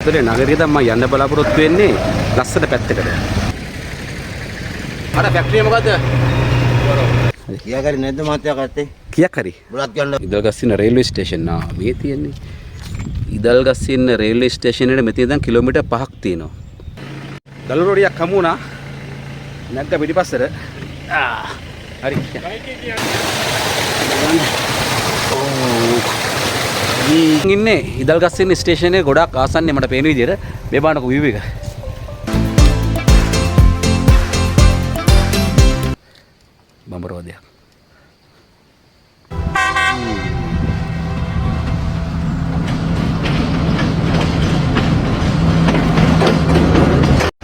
අපතේ නගරේ දැන් මම යන්න බලාපොරොත්තු වෙන්නේ ලස්සන පැත්තකට. අර ෆැක්ටරිය මොකද්ද? කියක් හරි නැද්ද මහත්තයා කත්තේ? කියක් හරි. බුලත් ගන්න. ඉදල්ගස්සින්න රේල්වේ ස්ටේෂන් මේ තියෙන්නේ. ඉදල්ගස්සින්න රේල්වේ ස්ටේෂන් එකට මෙතන දැන් කිලෝමීටර් 5ක් තියෙනවා. දලුරෝඩියක් හමු වුණා. නැග්ග පිටිපස්සට. හරි. ඉන්නේ ඉදල්ගස්සින්න ස්ටේෂනේ ගොඩක් ආසන්නේ මට පේන විදියට මේ බලන්නකො view එක. බඹරෝදයක්.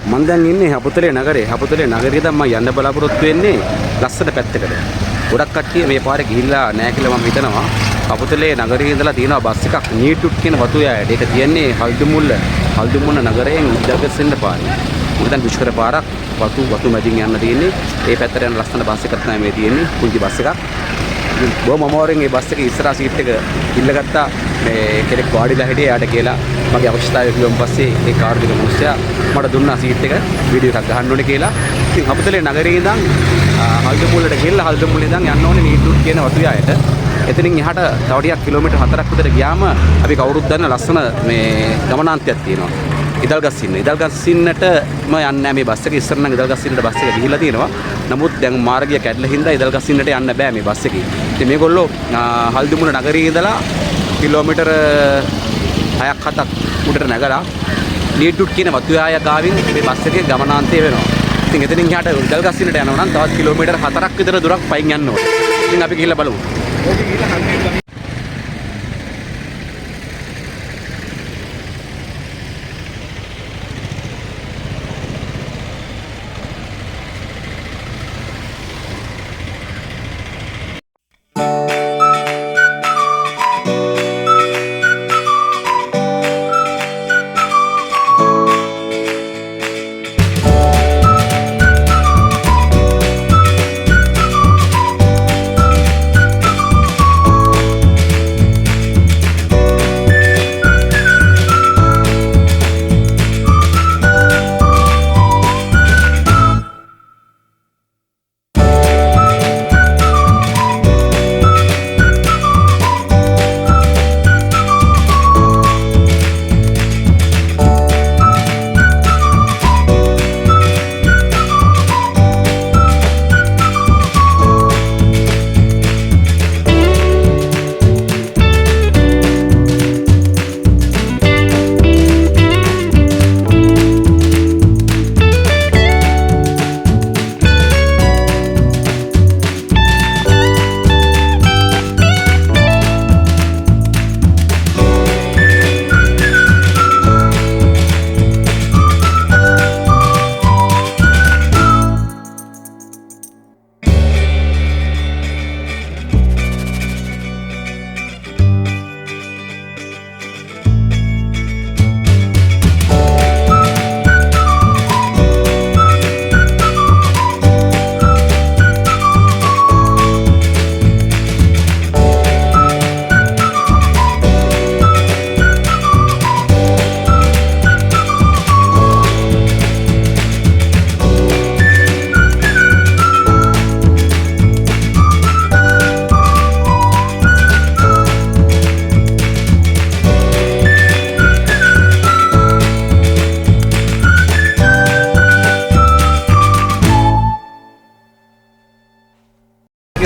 මම දැන් ඉන්නේ හපුතලේ නගරේ. හපුතලේ නගරේ දැන් මම යන්න බලාපොරොත්තු වෙන්නේ ලස්සන පැත්තකට. ගොඩක් කට්ටිය මේ පාරේ ගිහිල්ලා නැහැ කියලා මම හිතනවා. හපුතලේ නගරේ ඉඳලා තියෙනවා බස් එකක් නීටුට් කියන වතු යායට. ඒක තියන්නේ හල්දුමුල්ල නගරයෙන් ඉදල්ගස්සින්න පාරේ. උඩන් දුෂ්කර පාරක් වතු මැදින් යන්න තියෙන්නේ. ඒ පැත්තට යන ලස්සන බස් එකක් තමයි මේ තියෙන්නේ. කුංචි බස් එකක්. බොහොම අමාරුවෙන් මේ බස් එකේ ඉස්සරහා සීට් එක ඉල්ලගත්තා. මේ කෙනෙක් වාඩිලා හිටියේ යාට කියලා මගේ අවශ්‍යතාවය කිව්වන් පස්සේ ඒ කාර් දෙක මිනිස්සයා මට දුන්නා සීට් එක වීඩියෝ එකක් ගහන්න ඕනේ කියලා. ඉතින් අපතලේ නගරේ ඉඳන් හල්දුමුල්ලට ගිහලා හල්දුමුල්ලේ ඉඳන් යන්න ඕනේ නීටුට් කියන වතු යායට. එතනින් එහාට තව ටිකක් කිලෝමීටර් 4ක් විතර ගියාම අපි කවුරුත් දන්න ලස්සන මේ ගමනාන්තයක් තියෙනවා. ඉදල්ගස්සින්නටම යන්නේ මේ බස් එක. ඉස්සර නම් ඉදල්ගස්සින්නට බස් එක ගිහිල්ලා තියෙනවා. නමුත් දැන් මාර්ගය කැඩලා හින්දා ඉදල්ගස්සින්නට යන්න බෑ මේ බස් එකේ. ඉතින් මේගොල්ලෝ හල්දුමුල නගරේ ඉඳලා කිලෝමීටර් 6ක් 7ක් උඩට නැගලා නීටුට් කියන වතුයාය ගාවින් මේ බස් එකේ ගමනාන්තය වෙනවා. ඉතින් එතනින් එහාට ඉදල්ගස්සින්නට යනවා නම් තවත් කිලෝමීටර් 4ක් විතර දුරක් පයින් යන්න ඕනේ. ඉතින් අපි ගිහිල්ලා බලමු.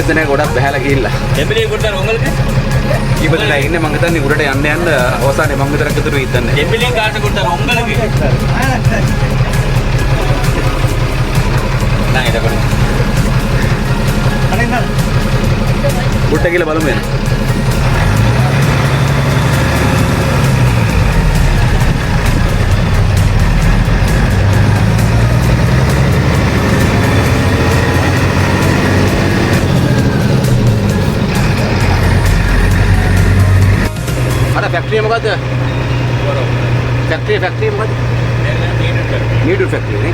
දෙනෙක් ගොඩක් බහැලා ගිහිල්ලා. එම්බිලි ගොඩට ඔංගලද? ඉබදලා ඉන්නේ මං හිතන්නේ උඩට යන්න අවසානයේ මං විතරක් ඉතුරු ඉඳන්නේ. එම්බිලි කාට ගොඩට ඔංගලගේ? නෑ ඒක බලන්න. අනේ නෑ. උඩට ගිහලා බලමු එන්න. फैक्ट्री මොකද්ද? फैक्ट्री මොකද්ද? නීඩුල් फैक्ट्री නේ.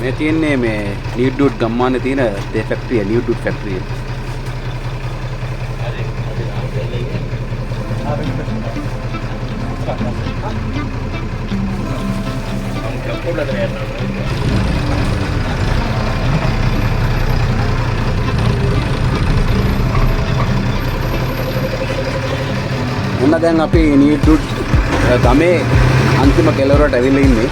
මේ තියෙන්නේ මේ නිව්ඩුඩ් ගම්මානේ තියෙන තේ ෆැක්ටරිය නිව්ඩුඩ් ෆැක්ටරිය. මොන දැන් අපි නිව්ඩුඩ් ගමේ අන්තිම කෙළවරට ඇවිල්ලා ඉන්නේ.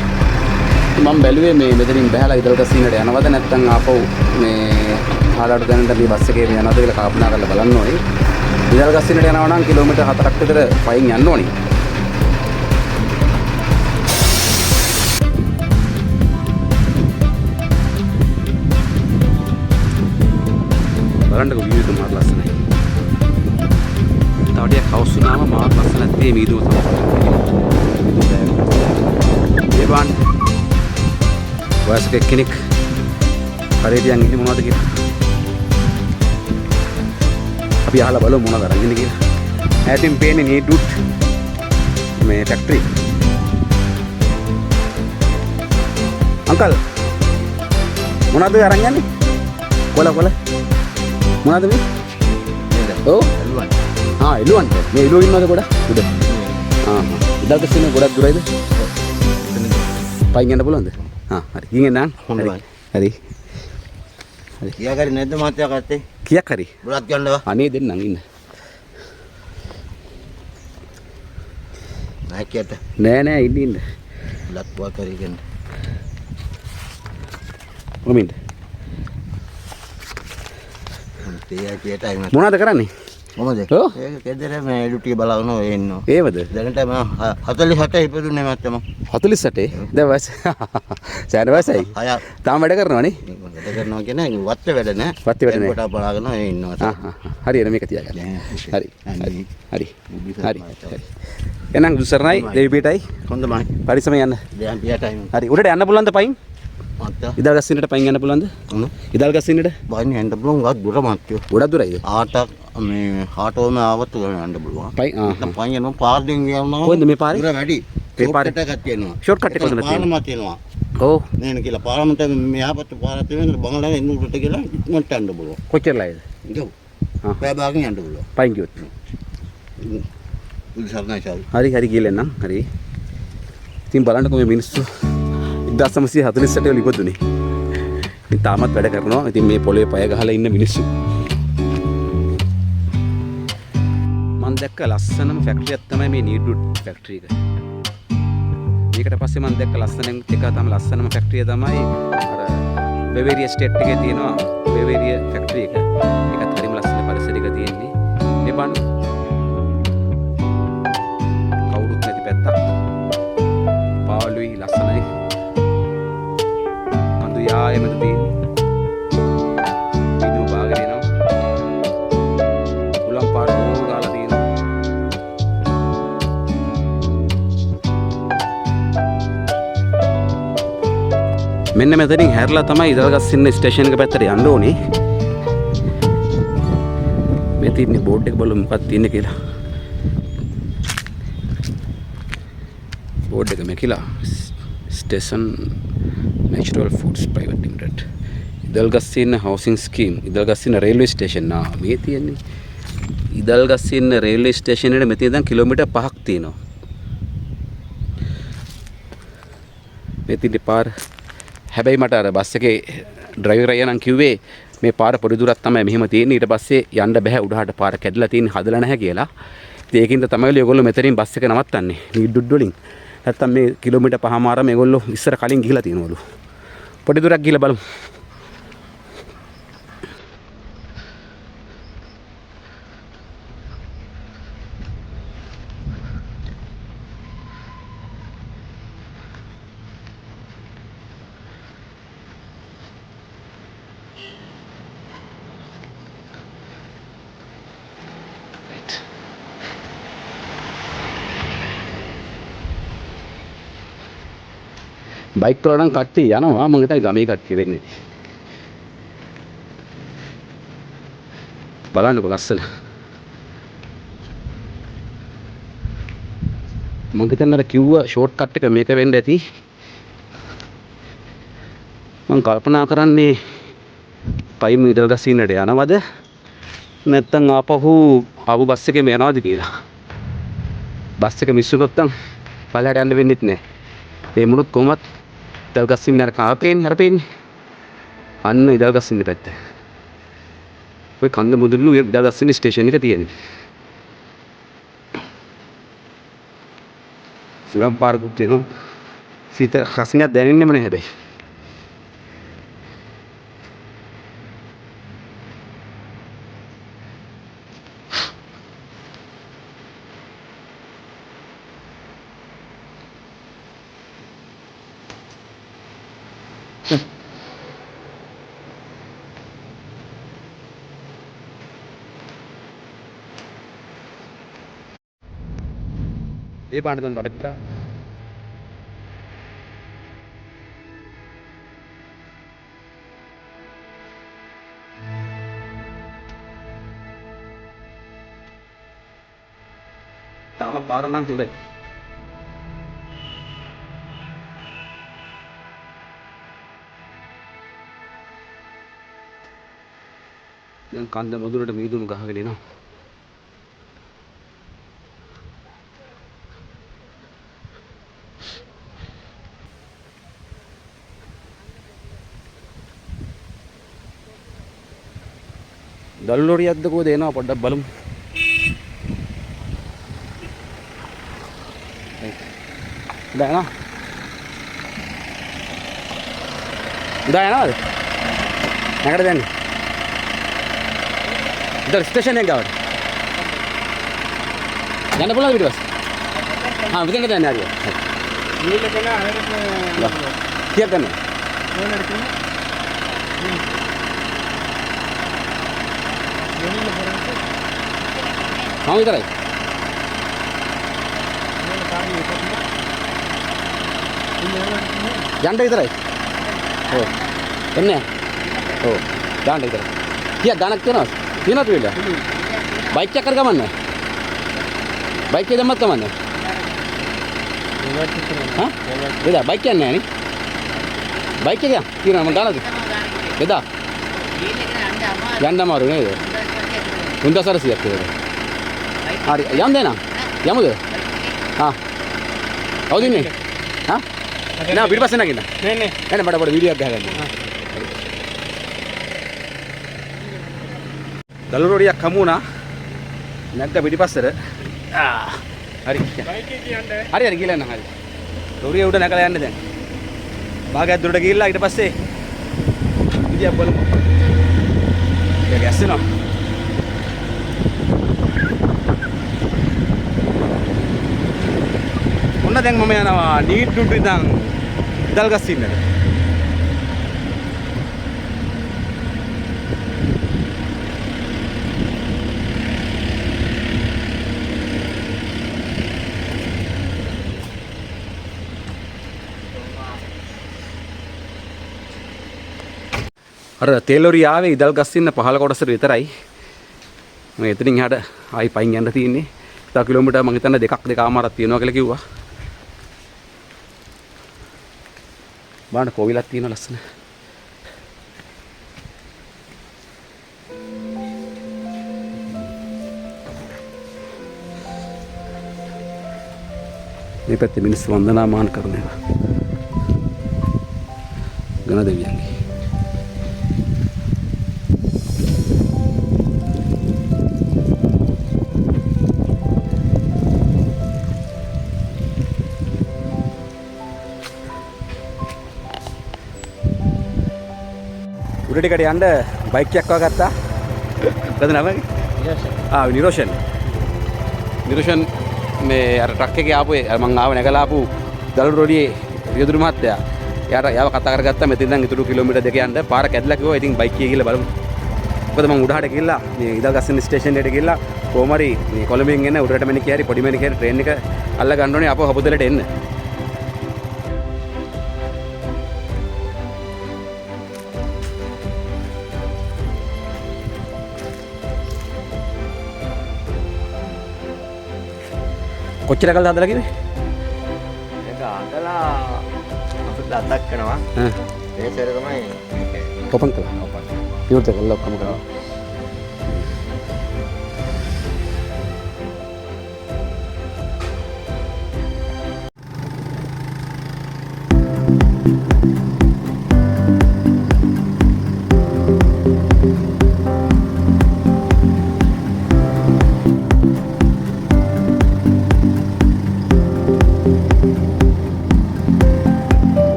මම බැලුවේ මේ මෙතනින් බහැලා ඉදල්ගස්සීනට යනවද නැත්නම් ආපහු මේ හාලාට දැනට මේ බස් එකේ යනවද කියලා කල්පනා කරලා බලන්න ඕනේ. ඉදල්ගස්සීනට යනවා නම් කිලෝමීටර් 4ක් විතර පයින් යන්න ඕනේ. බලන්නකො වීඩියෝ එක මාත් ලස්සනයි. තව ටිකක් හවුස් වුණාම මාත් ලස්සන නැත්තේ වීඩියෝ තමයි. ඒ බාන්න වයසක කෙනෙක් හරියට යන් ඉන්නේ මොනවද කියලා. අපි අහලා බලමු මොනවද අරන් ඉන්නේ කියලා. ඈතින් පේන්නේ නීඩුට් මේ ෆැක්ටරි. අංකල් මොනවද අරන් යන්නේ? කොළ මොනවද මේ? ඔව් එළුවන්. එළුවන්ට. මේ එළුව ඉන්නවද ගොඩක්? උඩ. ඉදල්ක සින ගොඩක් දුරයිද? පයින් යන්න පුළුවන්ද? හරි. ගිහින් එන්න. හොඳයි. හරි. කියා කරේ නැද්ද මහත්තයා කත්තේ? කීයක් හරි? බුලත් ගන්නවා. අනේ දෙන්නම් ඉන්න. නැකියට. නෑ ඉන්න. බුලත් පුවා කරගෙන. මොමින්ද? මොනවද කරන්නේ? මොකද? ඔව්. ඒක කෙදර මේ එළු ටික බලනවා එන්නවා. ඒවද? දැනට මම 47 ඉපදුනේ මත්තම. 48? දැන් වයස සෑහෙන වයසයි. හය. තාම වැඩ කරනවනේ? වැඩ කරනවා කියන්නේ වත්ත වැඩ නෑ. වත්ත වැඩ නෑ. කොට බලාගෙන ඉන්නවා. හරි එන මේක තියාගන්න. හරි. හරි. එහෙනම් දුසරණයි දෙවිපිටයි හොඳයි. පරිස්සම යන්න. දැන් පියටයි. හරි. උඩට යන්න පුළුවන්ද පයින්? මත්තා. ඉදල්ගස්සින්නට පයින් යන්න පුළුවන්ද? ඉදල්ගස්සින්නට? බයින් යන්න පුළුවන් ගත් දුර මත්තියෝ. ගොඩක් දුරයිද? ආටක් මේ ආටෝම ආවත් යන්න පුළුවන්. පයින් පයින් යනවා පාරෙන් යනවා. කොහෙන්ද මේ පාරේ? දුර වැඩි. මේ පාරේ එකක් තියෙනවා. ෂෝට් කට් එකක් කොහෙන්ද තියෙන්නේ? පාරම තියෙනවා. ඔව්. නේන කියලා පාරමට මෙහාපත් පාර තියෙන බංගලාව එන්න උඩට කියලා ඉක්මනට යන්න පුළුවන්. කොච්චරයිද? ගියෝ. පෑ භාගෙන් යන්න පුළුවන්. පයින් ගියොත්. උදේ සරණයි. හරි ගිහලා එන්නම්. හරි. ඉතින් බලන්නකෝ මේ මිනිස්සු 1948 වල ඉපදුනේ. ඉතින් තාමත් වැඩ කරනවා. ඉතින් මේ පොළවේ පය ගහලා ඉන්න මිනිස්සු. මම දැක්ක ලස්සනම ෆැක්ටරියක් තමයි මේ නීඩුඩ් ෆැක්ටරි එක. ඊකට පස්සේ මම දැක්ක ලස්සනම එක තමයි ලස්සනම ෆැක්ටරිය තමයි අර බෙවේරියා ස්ටේට් එකේ තියෙනවා බෙවේරියා ෆැක්ටරි එක. ඒකත් හරිම ලස්සන පරිසරයක තියෙන්නේ. මේ බලන්න. කවුරුත් නැති පැත්තක්. පාළුයි ලස්සනයි. කඳු යායමද තියෙන්නේ. විදුව බාගෙන එනවා. උලම් පාර ඕන ගාලා තියෙනවා. මෙන්න මෙතනින් හැරලා තමයි ඉදල්ගස්සින්න ස්ටේෂන් එක පැත්තට යන්න ඕනේ. මේ තියෙන්නේ බෝඩ් එක බලමු මොකක්ද තියෙන්නේ කියලා. බෝඩ් එක මේකලා station Natural Foods Private Limited. Idalgashinna housing scheme. Idalgashinna railway station මේ තියෙන්නේ. ඉදල්ගස්සින්න රේල්වේ ස්ටේෂන් එකට මෙතන ඉඳන් කිලෝමීටර් 5ක් තියෙනවා. මේ තියෙන්නේ පාර. හැබැයි මට අර බස් එකේ ඩ්‍රයිවර් අයියා නම් කිව්වේ මේ පාර පොඩි දුරක් තමයි මෙහෙම තියෙන්නේ. ඊට පස්සේ යන්න බෑ උඩහට පාර කැඩලා තියෙන්නේ හදලා නැහැ කියලා. ඉතින් ඒකින්ද තමයි ඔයගොල්ලෝ මෙතනින් බස් එක නවත්තන්නේ. නීඩුඩ් වලින්. නැත්තම් මේ කිලෝමීටර් 5මාර මේගොල්ලෝ ඉස්සර කලින් ගිහිලා තියෙනවලු. පොඩි දුරක් ගිහිලා බලමු. බයික් වල නම් කට්ටිය යනවා මම හිතයි ගමේ කට්ටිය වෙන්නේ. බලන්නකො ලස්සන. මම හිතන්නේ අර කිව්ව ෂෝට් කට් එක මේක වෙන්න ඇති. මම මම කල්පනා කරන්නේ පයින් ඉඩල් ගස්සින්නට යනවද නැත්නම් ආපහු බස් එකේම යනවද කියලා. බස් එක මිස් වුණොත් නම් පල්ලෙහාට යන්න වෙන්නෙත් නැහැ. ඒ මුණුත් කොහොමත් ඉඩල් ගස්සින්න අර කාපේන්නේ අන්න ඉඩල් ගස්සින්න පැත්ත. ඔය කන්ද මුදුල්ලු ඉඩල් ගස්සින්න ස්ටේෂන් එක තියෙන්නේ. සුගම් පාරකුත් තියෙනවා. සිත රසණයක් දැනෙන්නෙම නැහැ හැබැයි. ඒ පාට තන බඩට තාම පාර නම් හොඳයි. දැන් කන්ද මුදුනට මීදුණු ගහගෙන එනවා. දළු ලොරියක්ද කොහෙද එනවා පොඩ්ඩක් බලමු. දැන් එනවා. දැන් එනවද? නැගට දැන්නේ. ඉතින් ස්ටේෂන් එක ගාවට. යන්න පුළුවන් ඊට පස්සේ. මෙතන දැන්නේ හරියට. නීල කන ආයෙත් කීයක් ගන්නවද? ඕනට තියෙන. මම විතරයි. යන්න විතරයි. ඔව්. එන්නේ. ඔව්. දාන්න විතරයි. කීයක් ගණක් තියනවද? තියනවද වෙලා? බයික් එක කරගමන්නේ. බයික් එක දැම්මත් කමන්නේ. හා? එදා බයික් යන්නේ නැහැ නේ. බයික් එක තියනවා මම දානද? එදා. යන්න අමාරු නේද? 3400ක් ඒක. හරි යම් දෙනා යමුද? හා කවුද ඉන්නේ? හා නෑ පිටිපස්සේ නැගින්න නේ එන්න මට පොඩි වීඩියෝ එකක් ගහගන්න. දළු රොඩියක් හමු වුණා. නැග්ග පිටිපස්සට. හරි. බයික් එකේ යන්න. හරි ගිහලා යන්න හරි. ලොරිය උඩ නැගලා යන්න දැන්. භාගයක් දුරට ගිහිල්ලා ඊට පස්සේ විදියක් බලමු. ඒක ඇස්සෙනවා. ඔන්න දැන් මම යනවා නීට්ටුට ඉඳන් ඉදල් ගස්සින්නට. අර තේලොරිය ආවේ ඉදල් ගස්සින්න පහළ කොටසට විතරයි. මම එතනින් එහාට ආයි පයින් යන්න තියෙන්නේ. තව කිලෝමීටර් මම හිතන්නේ දෙකමාරක් තියෙනවා කියලා කිව්වා. බාන්න කෝවිලක් තියෙන ලස්සන. මේ පැත්තේ මිනිස්සු වන්දනාමාන කරනවා. ගණ දෙවියන්ගේ. උඩට යන්න බයික් එකක් ගත්තා. මොකද නම? නිරෝෂන්. නිරෝෂන් මේ අර ට්‍රක් එකේ ආපු මං ආව නැගලා ආපු දළු රොඩියේ රියදුරු මහත්තයා. එයාට යාව කතා කරගත්තා මෙතෙන් ඉඳන් ඉතුරු කිලෝමීටර් 2 යන්න පාර කැඩලා කිව්වා. ඉතින් බයික් එකේ ගිහලා බලමු. මොකද මං උඩහට ගිහලා මේ ඉදල්ගස්සින්න ස්ටේෂන් එකට ගිහලා කොහොම හරි මේ කොළඹෙන් එන උඩරට මැණිකේ හරි පොඩි මැණිකේ හරි ට්‍රේන් එක අල්ල ගන්න ඕනේ අපෝ හබුදලට එන්න. කොච්චර කල් හදලා කිව්වේ? ඒක අඳලා අපිට අතක් කරනවා. මේ සැරේ තමයි ඕපන් කළා. විවෘත කළා ඔක්කොම කරා.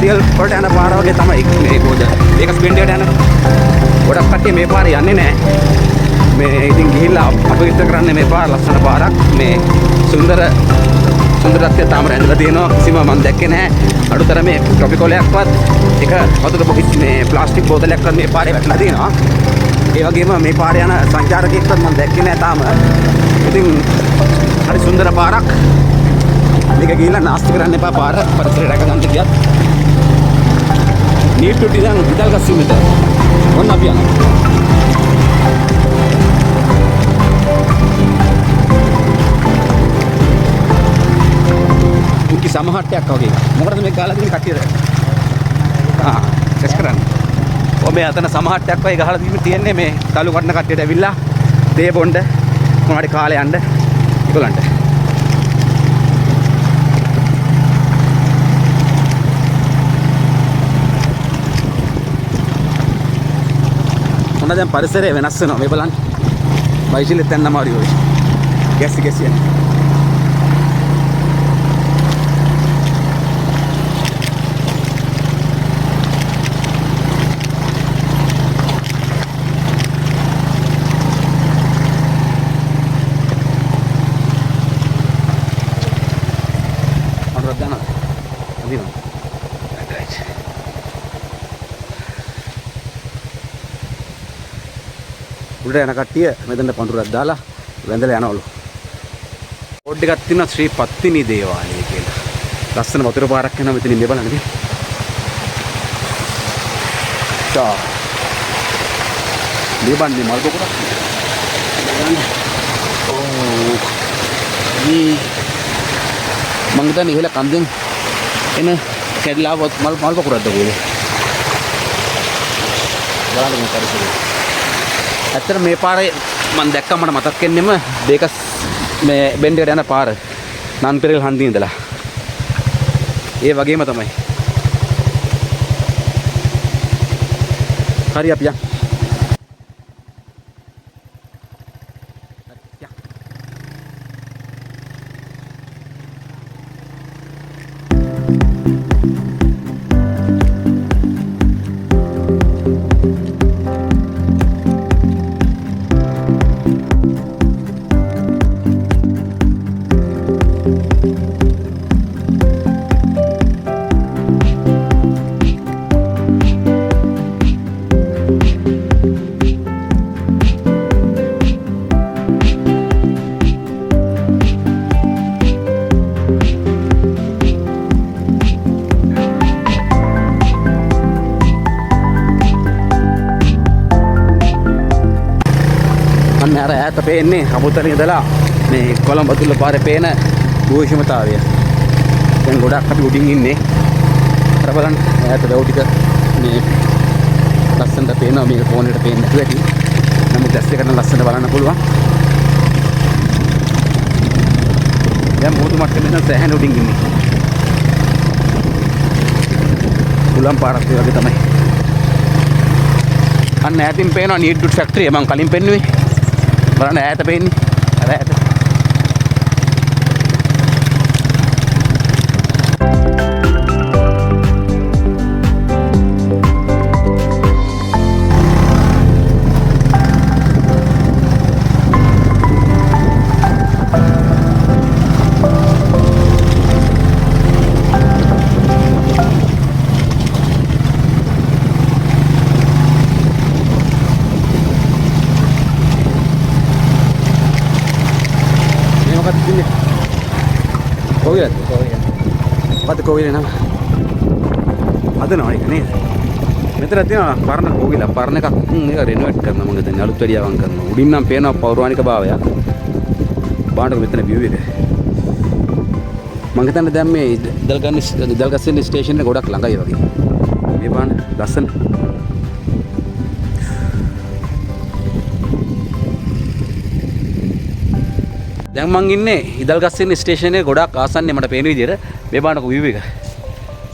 රියල් වලට යන පාර වගේ තමයි මේ කොහෙද ඒක ස්පෙන්ඩියට යන ගොඩක් කට්ටිය මේ පාරේ යන්නේ නැහැ මේ ඉතින් ගිහිල්ලා අපිට කරන්නේ මේ පාර ලස්සන පාරක් මේ සුන්දරත්වය තාම රැඳලා තියෙනවා කිසිම මම දැක්කේ නැහැ අඩුතරමේ ට්‍රොපිකොලයක්වත් එක වතුර බොකිස් මේ ප්ලාස්ටික් බෝතලයක්වත් මේ පාරේ වැටලා තියෙනවා ඒ වගේම මේ පාරේ යන සංචාරකයෙක්වත් මම දැක්කේ නැහැ තාම ඉතින් හරි සුන්දර පාරක් මේක ගිහිල්ලා නාස්ති කරන්න එපා පාර පරිසරය රැක ගන්න කියත් need to design vital customer one of you උන්කි සමහට්ටයක් වගේ මොකටද මේ ගහලා තියෙන කට්ටියද චෙස් කරන්න ඔබේ අතන සමහට්ටයක් වගේ ගහලා තියෙන්නේ මේ තලු කඩන කට්ටියට ඇවිල්ලා දේ බොණ්ඩ මොනවාරි කාලේ යන්න ඒගොල්ලන්ට මොන දැන් පරිසරය වෙනස් වෙනවා මේ බලන්න බයිසිකලෙත් යන්න අමාරුයි ඔය ගැස්සි යන අනුරත් දානවා අදිනවා right උඩ යන කට්ටිය මෙතන පඳුරක් දාලා වැඳලා යනවලු. බෝඩ් එකක් තියෙනවා ශ්‍රී පත්තිනි දේවාලය කියලා. ලස්සන වතුර පාරක් යනවා මෙතනින් මේ බලන්න. තා. මේ බන්නේ මල් පොකුරක්. ඕ. මං හිතන්නේ ඉහළ කන්දෙන් එන කැඩලා මල් පොකුරක්ද කොහෙද? බලන්න මේ පරිසරය. ඇත්තට මේ පාරේ මම දැක්කම මට මතක් වෙන්නෙම බේකස් මේ බෙන්ඩේට යන පාර නන්පෙරල් හන්දියේ ඉඳලා. ඒ වගේම තමයි. හරි අපි යන්. අර ඈත පේන්නේ අමුතරින් ඉඳලා මේ කොළඹ තුල පාරේ පේන භූෂමතාවය. දැන් ගොඩක් අපි උඩින් ඉන්නේ. අර බලන්න ඈත වැව් ටික මේ ලස්සනට පේනවා මේක ෆෝන් එකට පේන්නේ නැතුව ඇති. නමුත් ඇස් දෙකෙන් ලස්සනට බලන්න පුළුවන්. දැන් මුහුදු මට්ටමේ ඉඳන් සෑහෙන උඩින් ඉන්නේ. උලම් පාරක් වගේ තමයි. අන්න ඈතින් පේනවා නීඩ්ඩුට් ෆැක්ටරිය මම කලින් පෙන්නුවේ. බලන්න ඈත පේන්නේ. අර ඈත. ඉන්නේ. කොවිලද? මොකද කොවිල නම? හදනවා ඒක නේද? මෙතන තියෙනවා පරණ කොවිල. පරණ එකක් ඒක රෙනොවේට් කරනවා මම හිතන්නේ අලුත් වැඩියාවක් කරනවා. උඩින් නම් පේනවා පෞරාණික භාවයක්. බාණ්ඩක මෙතන view එක. මම හිතන්නේ දැන් මේ ඉදල්ගස්සින් ස්ටේෂන් එක ගොඩක් ළඟයි වගේ. මේ බාණ්ඩ ලස්සන. දැන් මං ඉන්නේ ඉදල්ගස්සින් ස්ටේෂන් එකේ ගොඩක් ආසන්නයේ මට පේන විදිහට මේ බාණ්ඩක view එක.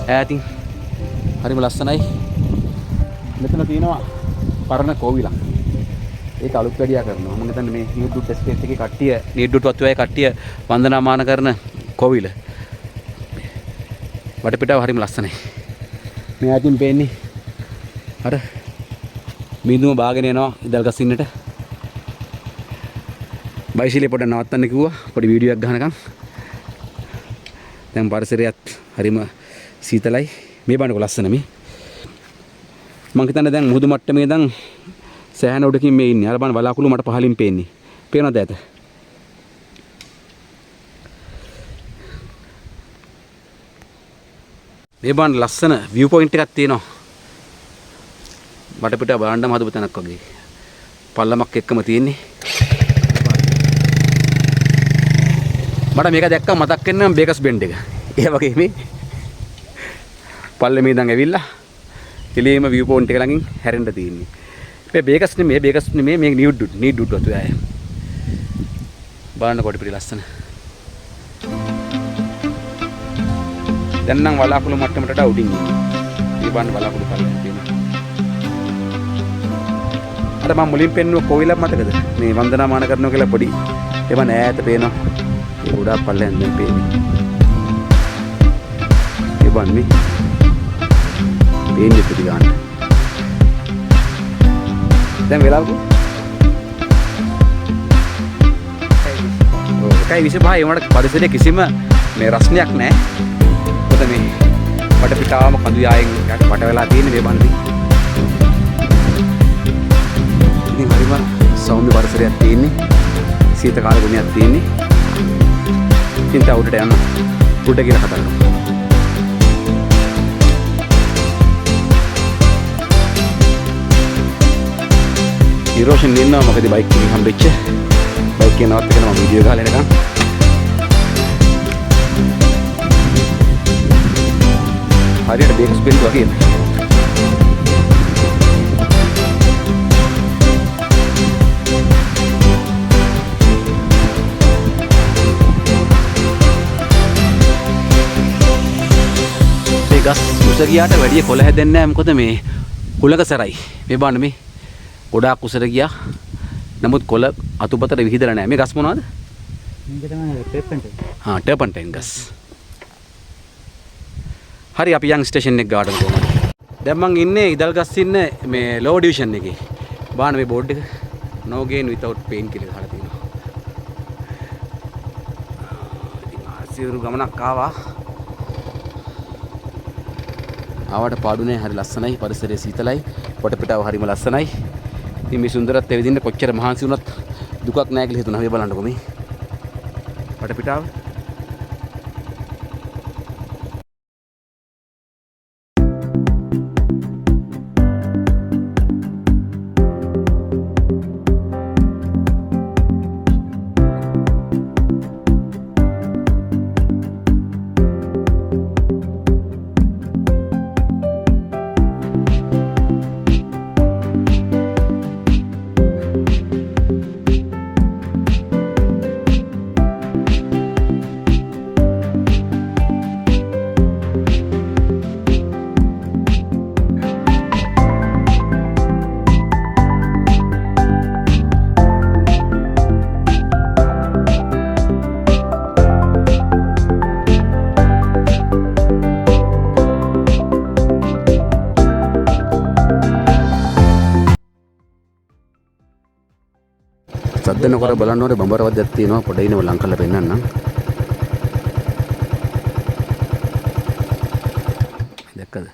ඈතින් හරිම ලස්සනයි. මෙතන තියෙනවා පරණ කෝවිලක්. ඒක අලුත් වැඩියා කරනවා. මම හිතන්නේ මේ නීඩ්ඩුට් එස්ටේට් එකේ කට්ටිය නීඩ්ඩුට් වතුවයි කට්ටිය වන්දනාමාන කරන කෝවිල. වටපිටාව හරිම ලස්සනයි. මේ අතින් පේන්නේ අර මිදුම බාගෙන යනවා ඉදල්ගස්සින්නට. බයිසිකලේ පොඩ නවත්තන්න කිව්වා පොඩි වීඩියෝ එකක් ගහනකම්. දැන් පරිසරයත් හරිම සීතලයි. මේ බාණ්ඩක ලස්සන මේ. මං හිතන්නේ දැන් මුහුදු මට්ටමේ ඉඳන් සෑහෙන උඩකින් මේ ඉන්නේ. අර බලන්න බලාකුළු මට පහලින් පේන්නේ. පේනවද ඈත? මේ බාණ්ඩ ලස්සන view point එකක් තියෙනවා. වටපිට බලන්නම හදපු තැනක් වගේ. පල්ලමක් එක්කම තියෙන්නේ. මට මේක දැක්කම මතක් වෙන්නේ නම් බේකස් බෙන්ඩ් එක. ඒ වගේ මේ පල්ලමේ ඉඳන් ඇවිල්ලා එළියේම view point එක ළඟින් හැරෙන්න තියෙන්නේ. මේ බේකස් නෙමෙයි මේ නීඩ්ඩුට් වතු ආය. බලන්න කොට පිළි ලස්සන. දැන් නම් වලාකුළු මට්ටමට වඩා උඩින් ඉන්නේ. මේ බලන්න වලාකුළු පල්ලෙන් තියෙනවා. අර මම මුලින් පෙන්නුව කොවිලක් මතකද? මේ වන්දනාමාන කරනවා කියලා පොඩි ඒව ඈත පේනවා. ඒ ගොඩාක් පල්ලෙන් දැන් පේන්නේ. ඒ බන්නේ පේන්නේ පිටි ගන්න. දැන් වෙලාවක 1:25 වුණාට පරිසරයේ කිසිම මේ රස්නයක් නැහැ. මොකද මේ වටපිටාවම කඳු යායෙන් වට වෙලා තියෙන්නේ මේ බන්දි. ඉතින් හරිම සෞම්‍ය පරිසරයක් තියෙන්නේ. සීත කාල ගුණයක් තියෙන්නේ. ඉතින් තව උඩට යන්න. උඩට ගිහලා කතා කරමු. ඉරෝෂන් ඉන්නවා මොකද බයික් එකකින් හම්බෙච්ච බයික් එක නවත්තගෙන මම වීඩියෝ ගහලා එනකම් හරියට බේකස් බෙන්ඩ් වගේ මේ ගස් උස ගියාට වැඩි කොළ හැදෙන්නේ නැහැ මොකද මේ කුලක සරයි මේ බලන්න මේ ගොඩාක් උසට ගියා. නමුත් කොළ අතුපතට විහිදලා නැහැ. මේ ගස් මොනවද? මේක තමයි ටර්පන්ටයින්. ටර්පන්ටයින් ගස්. හරි අපි යන් ස්ටේෂන් එක ගාඩන් කොහමද? දැන් මං ඉන්නේ ඉදල්ගස්සින්න මේ ලෝ ඩිවිෂන් එකේ. බාන මේ බෝඩ් එක no gain without pain කියලා ගහලා තියෙනවා. ඉතින් ආසිරු ගමනක් ආවා. ආවට පාඩු නැහැ. හරි ලස්සනයි. පරිසරය සීතලයි. වටපිටාව හරිම ලස්සනයි. ඉතින් මේ සුන්දරත්වය විඳින්න කොච්චර මහන්සි වුණත් දුකක් නැහැ කියලා හිතුණා. මේ බලන්නකො මේ වටපිටාව. සද්ද නොකර බලන්න ඕනේ බඹර වදයක් තියෙනවා පොඩ ඉනව ලං කරලා පෙන්නන්නම්. දැක්කද?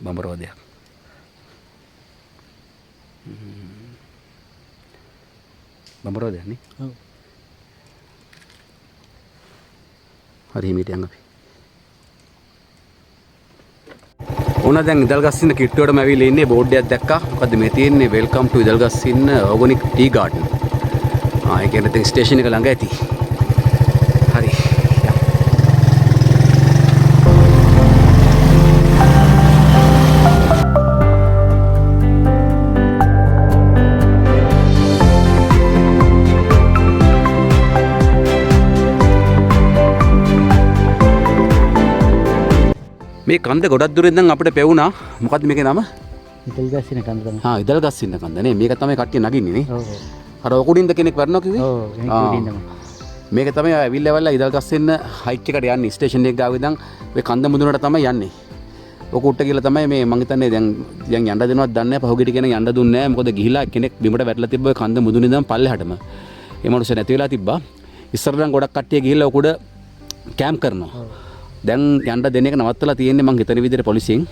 බඹර වදයක්. බඹර වදයක් නේ? ඔව්. හරි හිමීට යන් අපි. ඕන දැන් ඉදල්ගස්සින්න කිට්ටුවටම ඇවිල්ලා ඉන්නේ බෝඩ් එකක් දැක්කා. මොකද්ද මේ තියෙන්නේ වෙල්කම් ටු ඉදල්ගස්සින්න ඕගනික් ටී ගාඩන්. ඒ කියන්නේ දැන් ස්ටේෂන් එක ළඟ ඇති. හරි. මේ කන්ද ගොඩක් දුරින් දැන් අපිට පෙවුනා. මොකද්ද මේකේ නම? ඉදල්ගස්සින කන්ද තමයි. ඉදල්ගස්සින්න කන්ද නේ. මේක තමයි කට්ටිය නගින්නේ නේ. ඔව්. අර ඔකුඩින්ද කෙනෙක් වරනවා කිව්වේ? ඔව්. කෙනෙක් තමයි. මේක තමයි ඇවිල්ලා ඉදල්ගස්සින්න හයික් එකට යන්නේ. ස්ටේෂන් එක ගාව ඉඳන් මේ කන්ද මුදුනට තමයි යන්නේ. ඔක උට්ට කියලා තමයි මේ මං හිතන්නේ දැන් යන්න දෙනවද දන්නේ නැහැ. පහුගිට කෙනෙක් යන්න දුන්නේ නැහැ. මොකද ගිහිලා කෙනෙක් බිමට වැටලා තිබ්බ ඔය කන්ද මුදුනේ ඉඳන් පල්ලෙහාටම. ඒ මනුස්සයා නැති වෙලා තිබ්බා. ඉස්සරහට ගොඩක් කට්ටිය ගිහිල්ලා ඔකුඩ කැම්ප් කරනවා. දැන් යන්න දෙන එක නවත්තලා තියෙන්නේ මං හිතන විදිහට පොලිසියෙන්.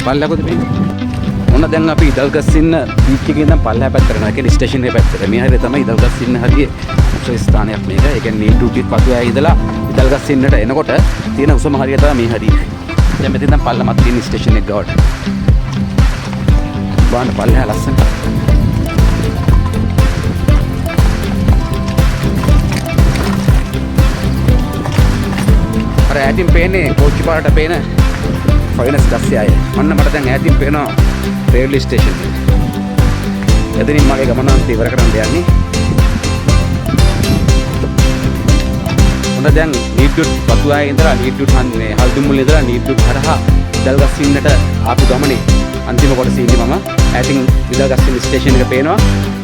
පල්ලෙහාට තියෙන්නේ. ඔන්න දැන් අපි ඉදල්ගස්සින්න බීච් එකේ ඉඳන් පල්ලෙහා පැත්තට යනවා. ඒ කියන්නේ ස්ටේෂන් එක පැත්තට. මේ හරිය තමයි ඉදල්ගස්සින්න හරියේ උස ස්ථානයක් මේක. ඒ කියන්නේ නීටුටිත් පතුවේ ඉඳලා ඉදල්ගස්සින්නට එනකොට තියෙන උසම හරිය තමයි මේ හරිය. දැන් මෙතන ඉඳන් පල්ලෙහාම තියෙන ස්ටේෂන් එක ගාවට. බාන්න පල්ලෙහා ලස්සන. අර ඈතින් පේන්නේ කෝච්චි පාරට පේන ෆයිනස් ගස්සේ ආයේ. අන්න මට දැන් ඈතින් පේනවා රේල්වේ ස්ටේෂන් එක. එතනින් මගේ ගමනාන්තය ඉවර කරන්න යන්නේ. ඔන්න දැන් නීට්ටුට් පතුවායේ ඉඳලා නීට්ටුට් හන්දේ හල්දුම්මුල ඉඳලා නීට්ටුට් හරහා ඉදල්ගස්සින්නට ආපු ගමනේ අන්තිම කොටසේ ඉන්නේ මම. ඈතින් ඉදල්ගස්සින්න ස්ටේෂන් එක පේනවා.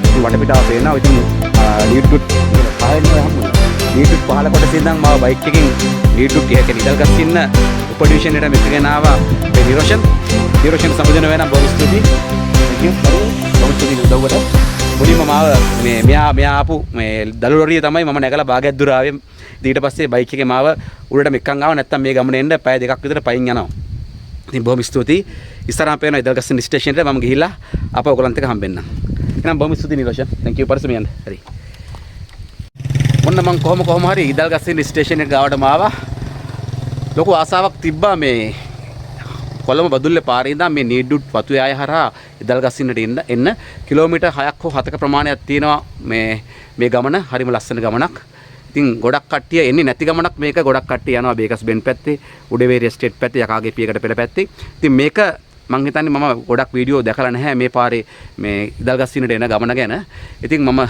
ඉතින් වටපිටාව පේනවා. ඉතින් නීට්ටුට් පහලින් හම්බුණා. නීට්ටුට් පහල කොටසේ ඉඳන් මාව බයික් එකකින් නීට්ටුට් ඉදල්ගස්සින්න උපඩිවිෂන් එකට මෙතන ආවා. මේ නිරෝෂන් සමුදෙන වෙන බොහොම ස්තුතියි. thank you. බොහොම ස්තුතියි උදව්වට. මුලින්ම මාව මෙයා ආපු මේ දලුවරිය තමයි මම නැගලා භාගයක් දුර ආවේ. ඊට පස්සේ බයික් එකේ මාව උඩට මෙක්කන් ආව. නැත්තම් මේ ගමනේ එන්න පැය දෙකක් විතර පයින් යනවා. ඉතින් බොහොම ස්තුතියි. ඉස්සරහම පේන ඉදල්ගස්සින්න ස්ටේෂන් එකට මම ගිහිල්ලා අප ඔයගලන්ට එක හම්බෙන්නම්. එහෙනම් බොහොම ස්තුතියි නිරෝෂන්. thank you පරිස්සම යන්න. හරි. මොන්න මම කොහොම හරි ඉදල්ගස්සින්න ස්ටේෂන් එක ගාවට ආවා. ලොකු ආසාවක් තිබ්බා මේ කොළඹ බදුල්ලේ පාරේ ඉඳන් මේ නීඩුට් වතුවේ ආය හරහා ඉදල්ගස්සින්නට එන්න කිලෝමීටර් 6ක් හෝ 7ක ප්‍රමාණයක් තියෙනවා මේ ගමන. හරිම ලස්සන ගමනක්. ඉතින් ගොඩක් කට්ටිය එන්නේ නැති ගමනක් මේක. ගොඩක් කට්ටිය යනවා බේකස් බෙන් පැත්තේ, උඩවේරිය ස්ටේට් පැත්තේ, යකාගේ පියකට පෙළ පැත්තේ. ඉතින් මේක මං හිතන්නේ මම ගොඩක් වීඩියෝ දැකලා නැහැ මේ පාරේ මේ ඉදල්ගස්සින්නට එන ගමන ගැන. ඉතින් මම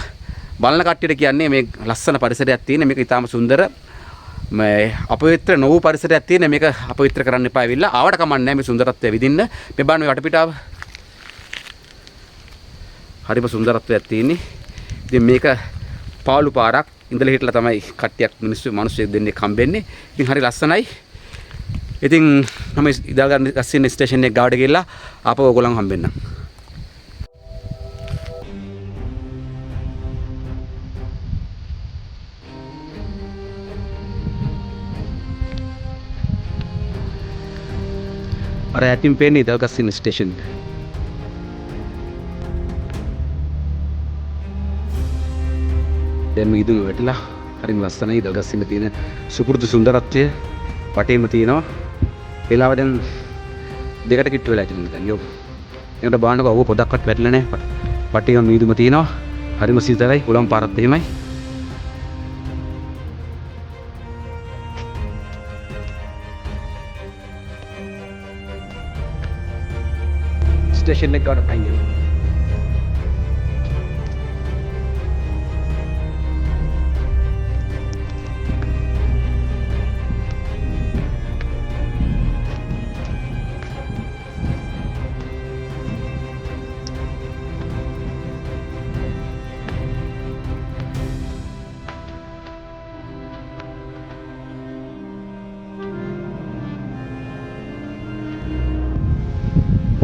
බලන කට්ටියට කියන්නේ මේ ලස්සන පරිසරයක් තියෙන මේක ඉතාම සුන්දර මේ අපවිත්‍ර නොවු පරිසරයක් තියෙන මේක අපවිත්‍ර කරන්න එපා ඇවිල්ලා. ආවට කමක් නැහැ මේ සුන්දරත්වය විඳින්න. මේ බලන්න මේ වටපිටාව. හරිම සුන්දරත්වයක් තියෙන්නේ. ඉතින් මේක පාළු පාරක්. ඉඳලා හිටලා තමයි කට්ටියක් මිනිස්සු දෙන්නේ හම්බෙන්නේ. ඉතින් හරි ලස්සනයි. ඉතින් මම ඉදල්ගස්සින්න ස්ටේෂන් එක ගාවට ගිහලා ආපහු ඔයගොල්ලන් හම්බෙන්නම්. අර ඇතින් පේන්නේ ඉදල්ගස්සින්න ස්ටේෂන් එක. දැන් මේ ඉදුම වැටලා හරිම ලස්සනයි. ඉදල්ගස්සින්න තියෙන සුපුරුදු සුන්දරත්වය වටේම තියෙනවා. වෙලාව දැන් දෙකට කිට්ටු වෙලා ඉතින් දැන් යෝ. ඒකට බාන්නක ඔව්ව පොඩක්වත් වැටලා නැහැ. වටේම මීදුම තියෙනවා. හරිම සීතලයි. උලම් පාරත් එහෙමයි. ස්ටේෂන් එක ගාවට පයින් යනවා.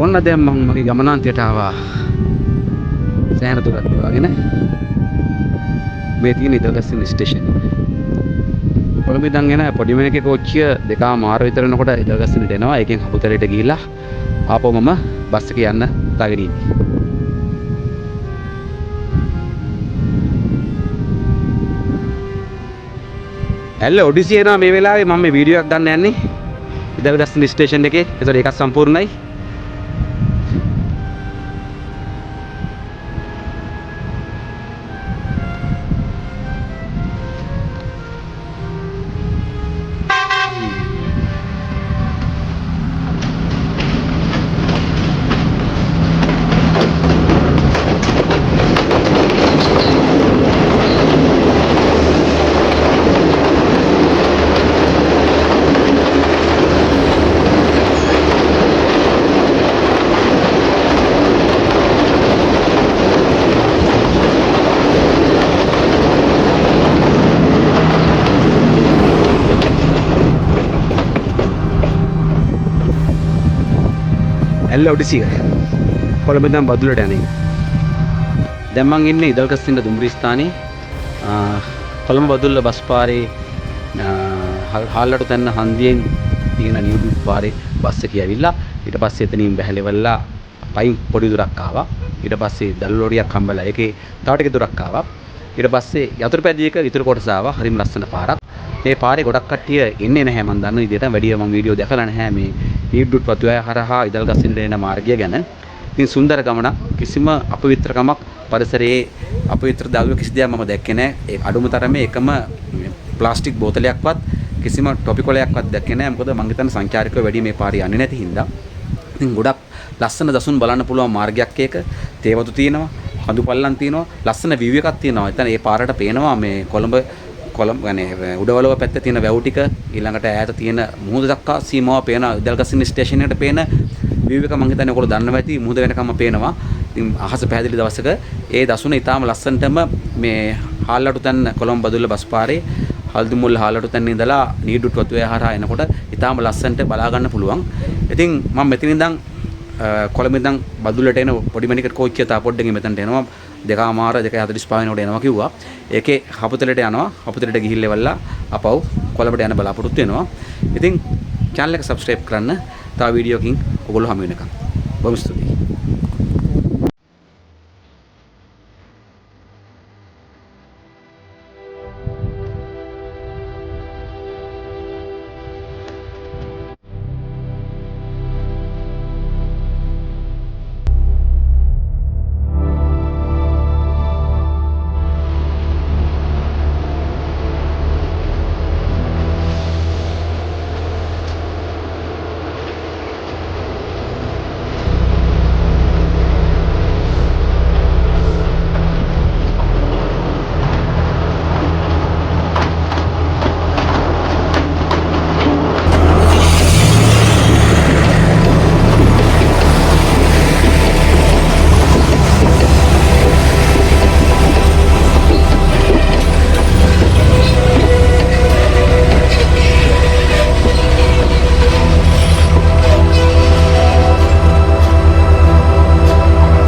ඔන්න දැන් මම මගේ ගමනාන්තයට ආවා. සෑහෙන දුරක් වගෙන මේ තියෙන ඉදල්ගස්සින් ස්ටේෂන් එක. කොළඹ ඉඳන් එන පොඩි මිනිහගේ කෝච්චිය 2:00 විතර වෙනකොට ඉදල්ගස්සින්ට එනවා. ඒකෙන් හපුතරේට ගිහිල්ලා ආපහු මම බස් එකේ යන්න ලාගෙන ඉන්නේ. ඇල්ල ඔඩිසි එනවා මේ වෙලාවේ මම මේ වීඩියෝ එකක් ගන්න යන්නේ. ඉදල්ගස්සින් ස්ටේෂන් එකේ. ඒතකොට ඒකත් සම්පූර්ණයි. ඇල්ල ඔඩිසිය කොළඹ ඉඳන් බදුල්ලට යන්නේ. දැන් මං ඉන්නේ ඉදල්ගස්සින්න දුම්රිය ස්ථානයේ. කොළඹ බදුල්ල බස් පාරේ හාල්ලට තැන්න හන්දියෙන් තියෙන නියුඩු පාරේ බස් එක ඇවිල්ලා ඊට පස්සේ එතනින් බැහැලෙවලා පයින් පොඩි දුරක් ආවා. ඊට පස්සේ දල්ලෝරියක් හම්බලා ඒකේ තව ටික දුරක් ආවා. ඊට පස්සේ යතුරුපැදියක ඉතුරු කොටස ආවා. හරිම ලස්සන පාරක්. මේ පාරේ ගොඩක් කට්ටිය එන්නේ නැහැ මම දන්න විදිහට. වැඩිය මම වීඩියෝ දැකලා නැහැ මේ නීඩ්ඩුත් වතුය හරහා ඉදල්ගස්සින්ට එන මාර්ගය ගැන. ඉතින් සුන්දර ගමනක්. කිසිම අපවිත්‍රකමක් පරිසරයේ අපවිත්‍ර ද්‍රව්‍ය කිසි දෙයක් මම දැක්කේ නැහැ. ඒ අඩුම තරමේ එකම ප්ලාස්ටික් බෝතලයක්වත් කිසිම ටොපි කොලයක්වත් දැක්කේ නැහැ. මොකද මං හිතන්නේ සංචාරකයෝ වැඩි මේ පාරේ යන්නේ නැති හින්දා. ඉතින් ගොඩක් ලස්සන දසුන් බලන්න පුළුවන් මාර්ගයක් ඒක. තේවතු තියෙනවා, කඳු පල්ලම් තියෙනවා, ලස්සන view එකක් තියෙනවා. එතන ඒ පාරට පේනවා මේ කොළඹ උඩවලව පැත්තේ තියෙන වැව් ටික ඊළඟට ඈත තියෙන මුහුද දක්වා සීමාව පේන ඉදල්ගස්සින්න ස්ටේෂන් එකට පේන view එක මම හිතන්නේ ඔයගොල්ලෝ දන්නවා ඇති මුහුද වෙනකම්ම පේනවා. ඉතින් අහස පැහැදිලි දවසක ඒ දසුන ඊටාම ලස්සනටම මේ හාල්ලටු තැන්න කොළඹ බදුල්ල බස් පාරේ හල්දුමුල්ල හාල්ලටු තැන්න ඉඳලා නීඩුත් වතුවේ හරහා එනකොට ඊටාම ලස්සනට බලා ගන්න පුළුවන්. ඉතින් මම මෙතන ඉඳන් කොළඹ ඉඳන් බදුල්ලට එන පොඩි මණිකට කෝච්චිය තා පොඩ්ඩකින් මෙතනට එනවා. 2:45 වෙනකොට එනවා කිව්වා. ඒකේ හපුතලට යනවා. හපුතලට ගිහිල්ලා අපව කොළඹට යන බලාපොරොත්තු වෙනවා. ඉතින් channel එක subscribe කරන්න. තව වීඩියෝකින් ඔයගොල්ලෝ හමු වෙනකම්. බොහොම ස්තුතියි.